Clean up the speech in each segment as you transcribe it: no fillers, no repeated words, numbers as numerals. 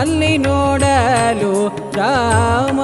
ಅಲ್ಲಿ ನೋಡಲು ರಾಮ.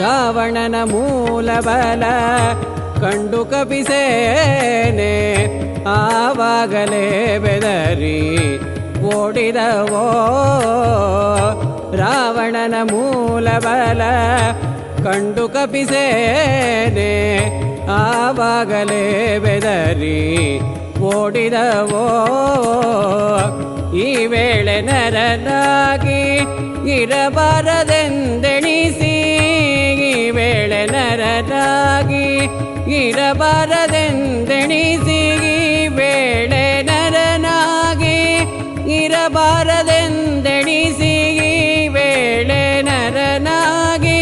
ರಾವಣನ ಮೂಲಬಲ ಕಂಡು ಕಪಿಸೇನೆ ಆವಾಗಲೇ ಬೆದರಿ ಓಡಿದವೋ. ರಾವಣನ ಮೂಲಬಲ ಕಂಡು ಕಪಿಸೇನೆ ಆವಾಗಲೇ ಬೆದರಿ ಓಡಿದವೋ. ಈ ವೇಳೆ ನರನಾಗಿ ಇರಬಾರದೆಂದೆಣಿಸಿ, ಈ ವೇಳೆ ನರನಾಗಿ ಇರಬಾರದೆಂದೆಣಿಸಿ, ಈ ವೇಳೆ ನರನಾಗಿ ಇರಬಾರದೆಂದೆಣಿಸಿ, ಈ ವೇಳೆ ನರನಾಗಿ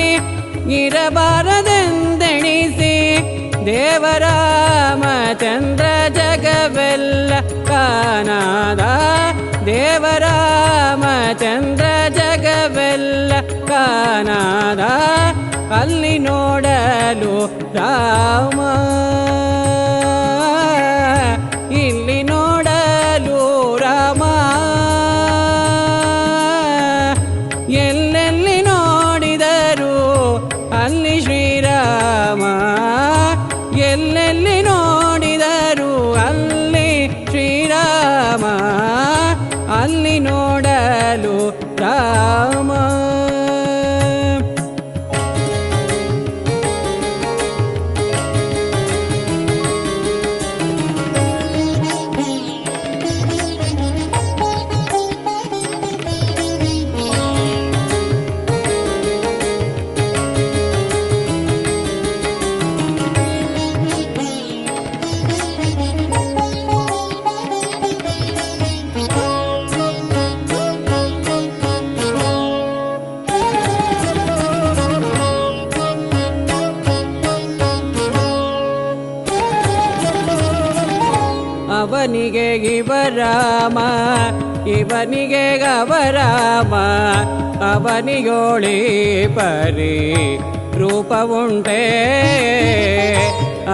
ಇರಬಾರದೆಂದೆಣಿಸಿ, ದೇವರಾಮಚಂದ್ರ ಜಗವೆಲ್ಲ ಕಾನಾದ, ದೇವರಾಮಚಂದ್ರ ಜಗವೆಲ್ಲ ಕಾನಾದ, ಅಲ್ಲಿ ನೋಡಲು ರಾಮ, ಇಲ್ಲಿ ನೋಡಲು ರಾಮ. ಎಲ್ಲೆಲ್ಲಿ ನೋಡಿದರು ಅಲ್ಲಿ ಶ್ರೀರಾಮ, ಎಲ್ಲೆಲ್ಲಿ ನೋಡಿದರು ಅಲ್ಲಿ ಶ್ರೀರಾಮ, ಅಲ್ಲಿ ನೋಡಲು ರಾಮ. ಅವನಿಗೆ ಇವರಾಮ, ಇವನಿಗೆ ಗವರಾಮ, ಅವನಿಗೋಳಿ ಪರಿ ರೂಪವುಂಟೇ.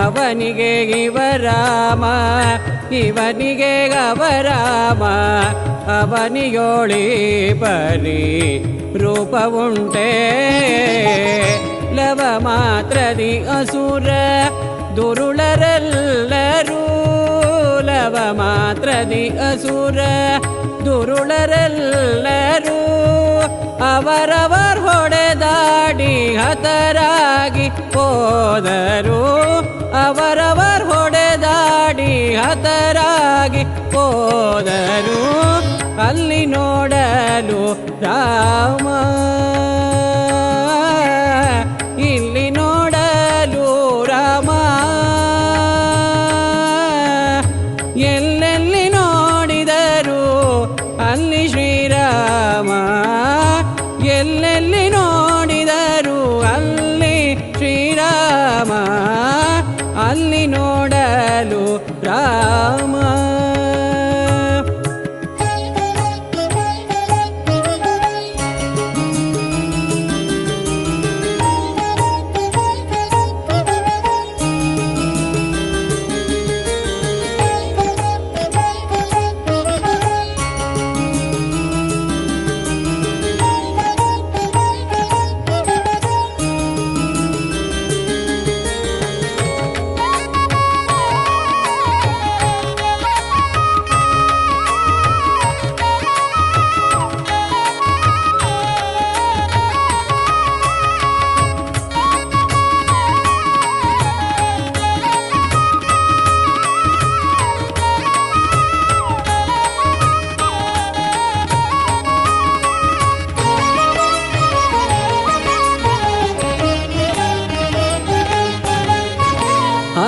ಅವನಿಗೆ ಇವರಾಮ, ಇವನಿಗೆ ಗವರಾಮ, ಅವನಿಗೋಳಿ ಪರಿ ರೂಪವುಂಟೇ. ಲವ ಮಾತ್ರದಿ ಅಸುರ ದುರುಳರೆಲ್ಲರೂ, ಲವ ಮಾತ್ರದಿ ಅಸುರ ದುರುಳರೆಲ್ಲರೂ, ಅವರವರ್ ಹೊಡೆದಾಡಿ ಹತರಾಗಿ ಹೋದರು, ಅವರವರ್ ಹೊಡೆದಾಡಿ ಹತರಾಗಿ ಹೋದರು, ಅಲ್ಲಿ ನೋಡಲು ರಾಮ, ಇಲ್ಲಿ ನೋಡಲು ರಾಮ. ಎಲ್ಲೆಲ್ಲಿ ನೋಡಿದರು ಅಲ್ಲಿ ಶ್ರೀರಾಮ, ಎಲ್ಲೆಲ್ಲಿ ನೋಡಿದರು ಅಲ್ಲಿ ಶ್ರೀರಾಮ, ಅಲ್ಲಿ ನೋಡಲು ರಾಮ.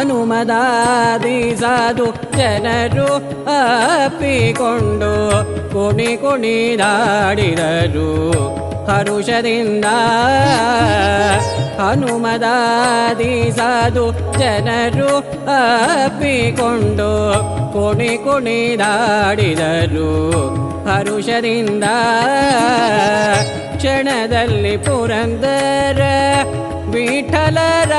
ಹನುಮದಾದಿಸದು ಜನರು ಅಪ್ಪಿಕೊಂಡು ಕುಣಿದಾಡಿದರು ಹರುಷದಿಂದ. ಹನುಮದಾದಿಸದು ಜನರು ಅಪ್ಪಿಕೊಂಡು ಕುಣಿದಾಡಿದರು ಹರುಷದಿಂದ. ಕ್ಷಣದಲ್ಲಿ ಪುರಂದರ ವಿಠಲರಾಗನು,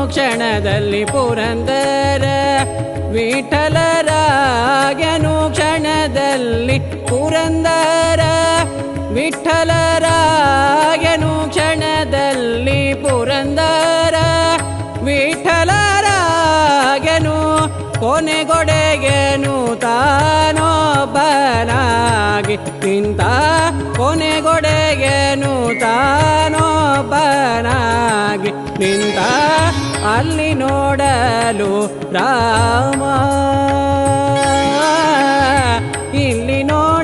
ಕ್ಷಣದಲ್ಲಿ ಪುರಂದರ ವಿಠಲರಾಗನು, ಕ್ಷಣದಲ್ಲಿ ಪುರಂದರ ವಿಠಲರಾಗನು, ಕ್ಷಣದಲ್ಲಿ ಪುರಂದರ ವಿಠಲರಾಗನು. ಕೊನೆಗೊಡೆಗೆನು ತಾನೊಬ್ಬನಾಗಿ ನಿಂತ, ಕೊನೆಗೊಡೆಗೆನು ತಾನೊಬ್ಬನಾಗಿ ನಿಂತ. ಅಲ್ಲಿ ನೋಡಲು ರಾಮ, ಇಲ್ಲಿ ನೋಡ